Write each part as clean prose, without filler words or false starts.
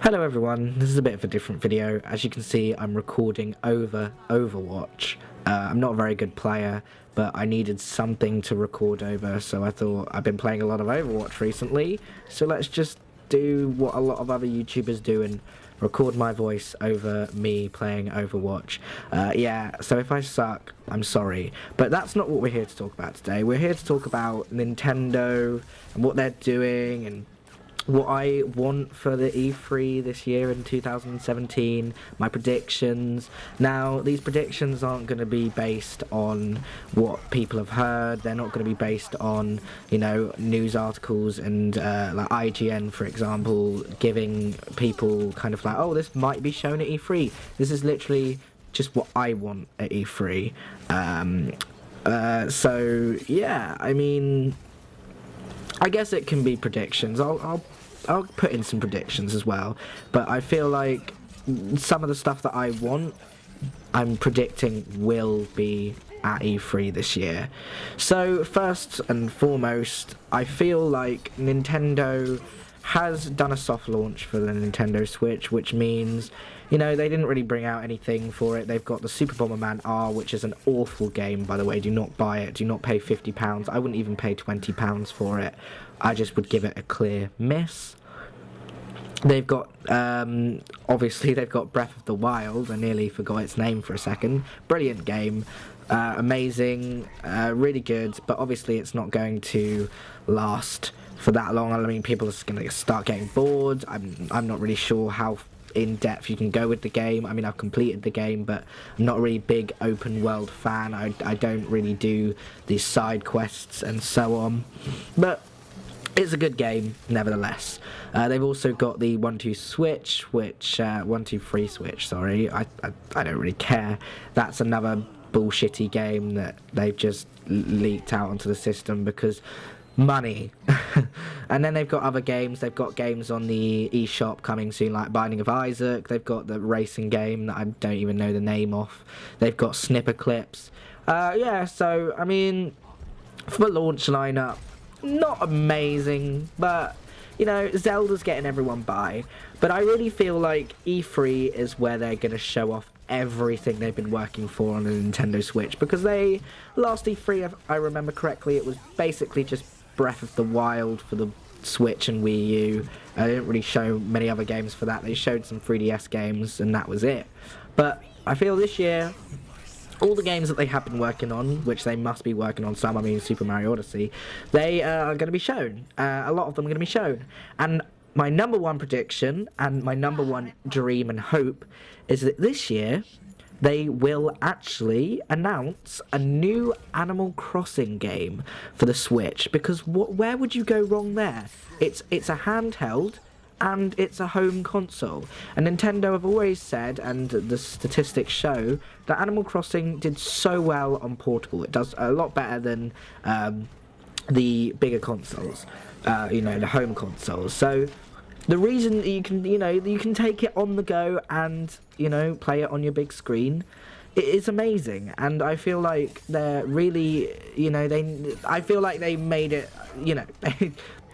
Hello everyone, this is a bit of a different video. As you can see, I'm recording over Overwatch. I'm not a very good player, but I needed something to record over, so I thought I've been playing a lot of Overwatch recently, so let's just do what a lot of other YouTubers do and record my voice over me playing Overwatch. Yeah, so if I suck, I'm sorry. But that's not what we're here to talk about today. We're here to talk about Nintendo and what they're doing and what I want for the E3 this year in 2017, my predictions. Now, these predictions aren't going to be based on what people have heard. They're not going to be based on, you know, news articles and like IGN, for example, giving people kind of like, oh, this might be shown at E3. This is literally just what I want at E3. So, yeah, I mean, I guess it can be predictions. I'll put in some predictions as well, but I feel like some of the stuff that I want, I'm predicting will be at E3 this year. So first and foremost, I feel like Nintendo has done a soft launch for the Nintendo Switch, which means, you know, they didn't really bring out anything for it. They've got the Super Bomberman R, which is an awful game, by the way. Do not buy it. Do not pay £50. I wouldn't even pay £20 for it. I just would give it a clear miss. They've got, obviously, they've got Breath of the Wild. I nearly forgot its name for a second. Brilliant game. Amazing. Really good. But obviously, it's not going to last for that long. I mean, people are going to start getting bored. I'm not really sure how in-depth you can go with the game. I mean, I've completed the game, but I'm not a really big open world fan. I don't really do these side quests and so on. But it's a good game, nevertheless. They've also got the 1-2 Switch, which 1-2-3 Switch. Sorry, I don't really care. That's another bullshitty game that they've just leaked out onto the system because money. And then they've got other games. They've got games on the eShop coming soon, like Binding of Isaac. They've got the racing game that I don't even know the name of. They've got snipper clips. Yeah, so I mean, for the launch lineup, not amazing, but you know, Zelda's getting everyone by. But I really feel like E3 is where they're going to show off everything they've been working for on the Nintendo Switch, because last E3, if I remember correctly, it was basically just Breath of the Wild for the Switch and Wii U. They didn't really show many other games for that. They showed some 3DS games and that was it. But I feel this year, all the games that they have been working on, which they must be working on some, I mean Super Mario Odyssey, they are going to be shown. A lot of them are going to be shown. And my number one prediction and my number one dream and hope is that this year they will actually announce a new Animal Crossing game for the Switch, because where would you go wrong there? It's a handheld and it's a home console. And Nintendo have always said, and the statistics show, that Animal Crossing did so well on portable. It does a lot better than the bigger consoles, you know, the home consoles. So the reason that you can, you know, you can take it on the go and, you know, play it on your big screen, it is amazing. And I feel like they're really, you know, I feel like they made it, you know,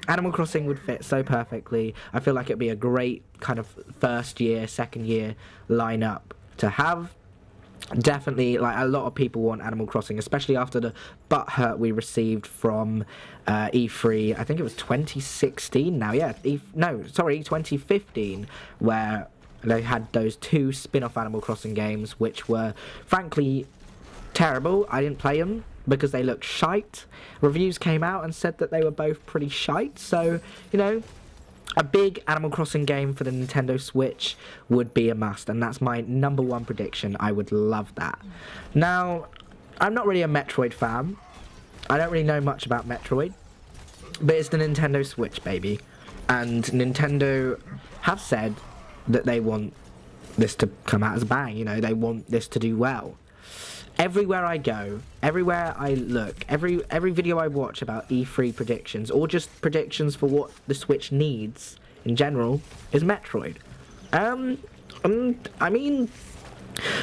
Animal Crossing would fit so perfectly. I feel like it'd be a great kind of first year, second year lineup to have. Definitely, like, a lot of people want Animal Crossing, especially after the butthurt we received from E3. I think it was 2016 now, yeah. 2015, where they had those two spin-off Animal Crossing games, which were, frankly, terrible. I didn't play them because they looked shite. Reviews came out and said that they were both pretty shite, so, you know, a big Animal Crossing game for the Nintendo Switch would be a must, and that's my number one prediction. I would love that. Now, I'm not really a Metroid fan. I don't really know much about Metroid, but it's the Nintendo Switch, baby. And Nintendo have said that they want this to come out as a bang, you know, they want this to do well. Everywhere I go, everywhere I look, every video I watch about E3 predictions, or just predictions for what the Switch needs in general, is Metroid. I mean,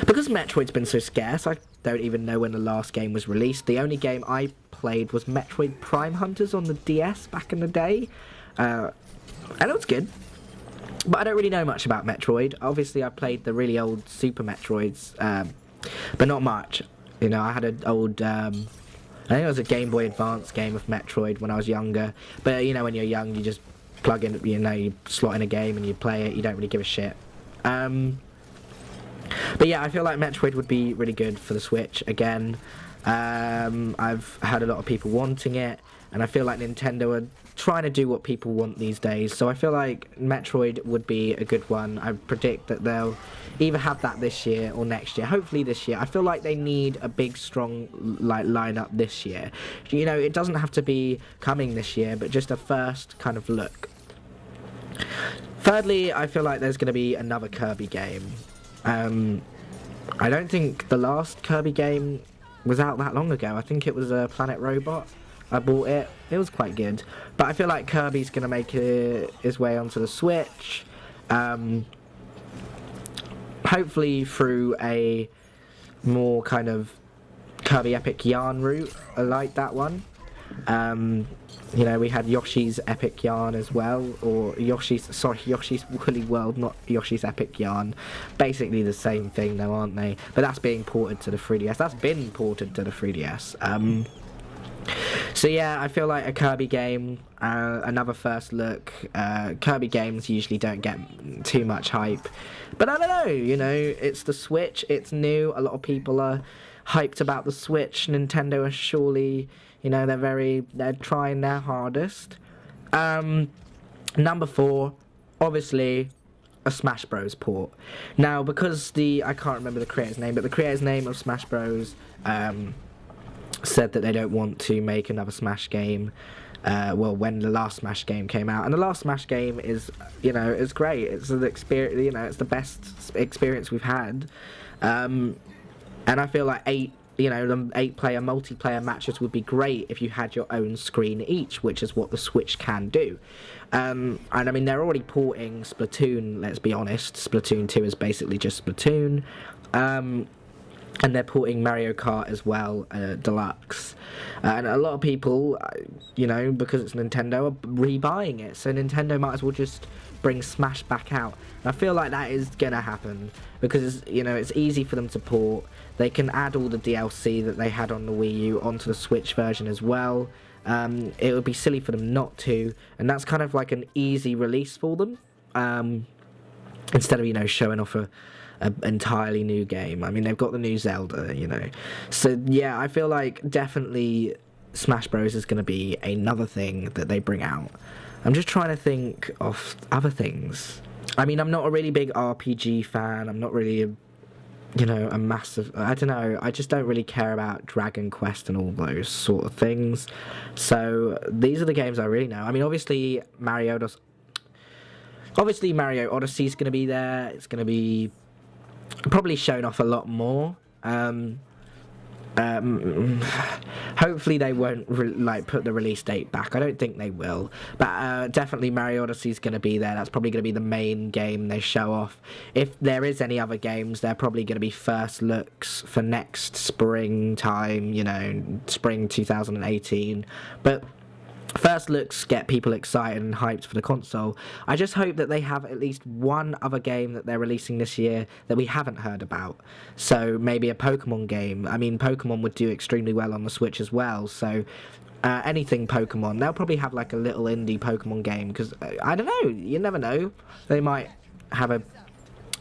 because Metroid's been so scarce, I don't even know when the last game was released. The only game I played was Metroid Prime Hunters on the DS back in the day, and it was good. But I don't really know much about Metroid. Obviously, I played the really old Super Metroids, but not much. You know, I had an old, I think it was a Game Boy Advance game of Metroid when I was younger. But, you know, when you're young, you just plug in, you know, you slot in a game and you play it. You don't really give a shit. But yeah, I feel like Metroid would be really good for the Switch again. I've heard a lot of people wanting it, and I feel like Nintendo are trying to do what people want these days. So I feel like Metroid would be a good one. I predict that they'll either have that this year or next year. Hopefully this year. I feel like they need a big, strong lineup this year. You know, it doesn't have to be coming this year, but just a first kind of look. Thirdly, I feel like there's going to be another Kirby game. I don't think the last Kirby game was out that long ago. I think it was Planet Robot. I bought it. It was quite good. But I feel like Kirby's going to make his way onto the Switch. Hopefully through a more kind of Kirby Epic Yarn route. I like that one. You know, we had Yoshi's Epic Yarn as well, or Yoshi's Woolly World, not Yoshi's Epic Yarn. Basically the same thing though, aren't they? But that's being ported to the 3DS. That's been ported to the 3DS. So yeah, I feel like a Kirby game, another first look. Kirby games usually don't get too much hype. But I don't know, you know, it's the Switch, it's new, a lot of people are hyped about the Switch. Nintendo are surely, you know, they're trying their hardest. Number 4, obviously, a Smash Bros port. Now, because I can't remember the creator's name, but the creator's name of Smash Bros said that they don't want to make another Smash game. Well, when the last Smash game came out, and the last Smash game is, you know, it's great. It's an experience, you know, it's the best experience we've had. And I feel like 8-player multiplayer matches would be great if you had your own screen each, which is what the Switch can do. And I mean, they're already porting Splatoon, let's be honest. Splatoon 2 is basically just Splatoon. And they're porting Mario Kart as well, Deluxe. And a lot of people, you know, because it's Nintendo, are rebuying it. So Nintendo might as well just bring Smash back out. And I feel like that is going to happen because, you know, it's easy for them to port. They can add all the DLC that they had on the Wii U onto the Switch version as well. It would be silly for them not to. And that's kind of like an easy release for them. Instead of, you know, showing off an entirely new game. I mean, they've got the new Zelda, you know. So, yeah, I feel like definitely Smash Bros. Is going to be another thing that they bring out. I'm just trying to think of other things. I mean, I'm not a really big RPG fan. I'm not really a massive... I don't know. I just don't really care about Dragon Quest and all those sort of things. So, these are the games I really know. I mean, obviously, Mario Odyssey is going to be there. It's going to be probably shown off a lot more. Hopefully they won't put the release date back. I don't think they will, but definitely Mario Odyssey is going to be there. That's probably going to be the main game they show off. If there is any other games, they're probably going to be first looks for next springtime, you know, spring 2018. But first looks get people excited and hyped for the console. I just hope that they have at least one other game that they're releasing this year that we haven't heard about. So maybe a Pokemon game. I mean, Pokemon would do extremely well on the Switch as well. So anything Pokemon. They'll probably have like a little indie Pokemon game because, I don't know, you never know. They might have a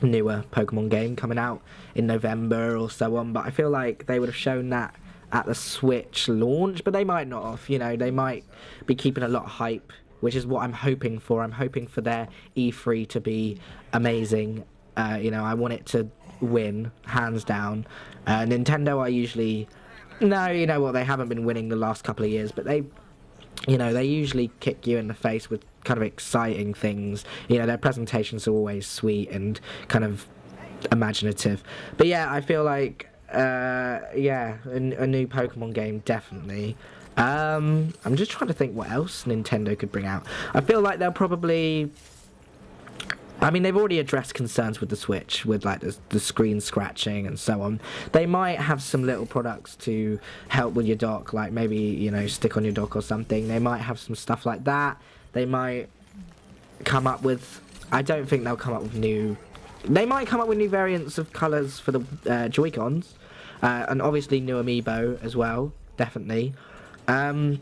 newer Pokemon game coming out in November or so on. But I feel like they would have shown that at the Switch launch, but they might not have, you know, they might be keeping a lot of hype, which is what I'm hoping for. I'm hoping for their E3 to be amazing. You know, I want it to win, hands down. Nintendo are usually, no, you know what, they haven't been winning the last couple of years, but they usually kick you in the face with kind of exciting things. You know, their presentations are always sweet and kind of imaginative. But yeah, I feel like a new Pokemon game, definitely. I'm just trying to think what else Nintendo could bring out. I feel like they'll probably... I mean, they've already addressed concerns with the Switch, with like the screen scratching and so on. They might have some little products to help with your dock, like maybe, you know, stick on your dock or something. They might have some stuff like that. They might come up with... I don't think they'll come up with new... They might come up with new variants of colours for the Joy-Cons. And obviously new amiibo as well, definitely. I'm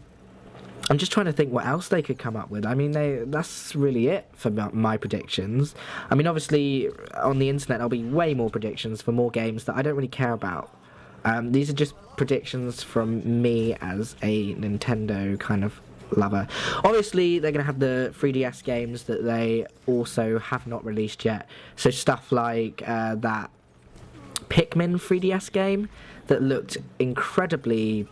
just trying to think what else they could come up with. I mean, that's really it for my predictions. I mean, obviously, on the internet, there'll be way more predictions for more games that I don't really care about. These are just predictions from me as a Nintendo kind of lover. Obviously, they're going to have the 3DS games that they also have not released yet. So stuff like that Pikmin 3DS game that looked incredibly,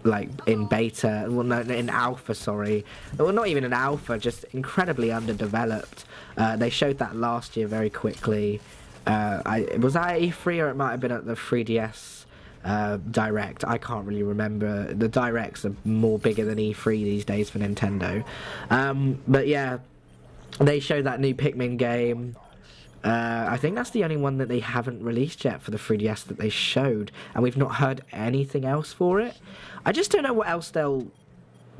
like, in beta, well, no, in alpha, sorry. Well, not even in alpha, just incredibly underdeveloped. They showed that last year very quickly. Was that at E3 or it might have been at the 3DS Direct? I can't really remember. The Directs are more bigger than E3 these days for Nintendo. But yeah, they showed that new Pikmin game. I think that's the only one that they haven't released yet for the 3DS that they showed, and we've not heard anything else for it. I just don't know what else they'll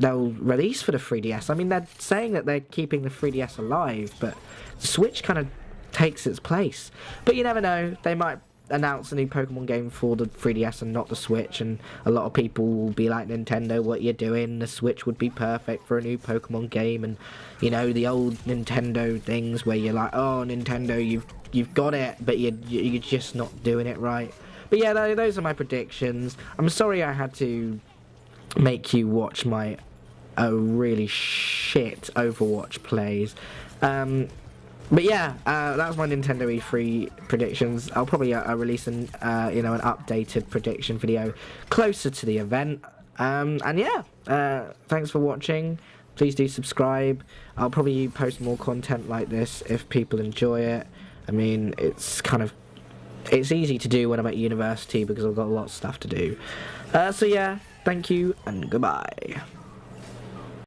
release for the 3DS. I mean, they're saying that they're keeping the 3DS alive, but Switch kind of takes its place. But you never know, they might announce a new Pokemon game for the 3DS and not the Switch, and a lot of people will be like, Nintendo, what you're doing? The Switch would be perfect for a new Pokemon game. And you know, the old Nintendo things where you're like, oh, Nintendo, you've got it, but you're just not doing it right. But yeah, those are my predictions. I'm sorry I had to make you watch my really shit Overwatch plays. But yeah, that was my Nintendo E3 predictions. I'll probably release an updated prediction video closer to the event. And yeah, thanks for watching. Please do subscribe. I'll probably post more content like this if people enjoy it. I mean, it's easy to do when I'm at university because I've got a lot of stuff to do. So yeah, thank you and goodbye.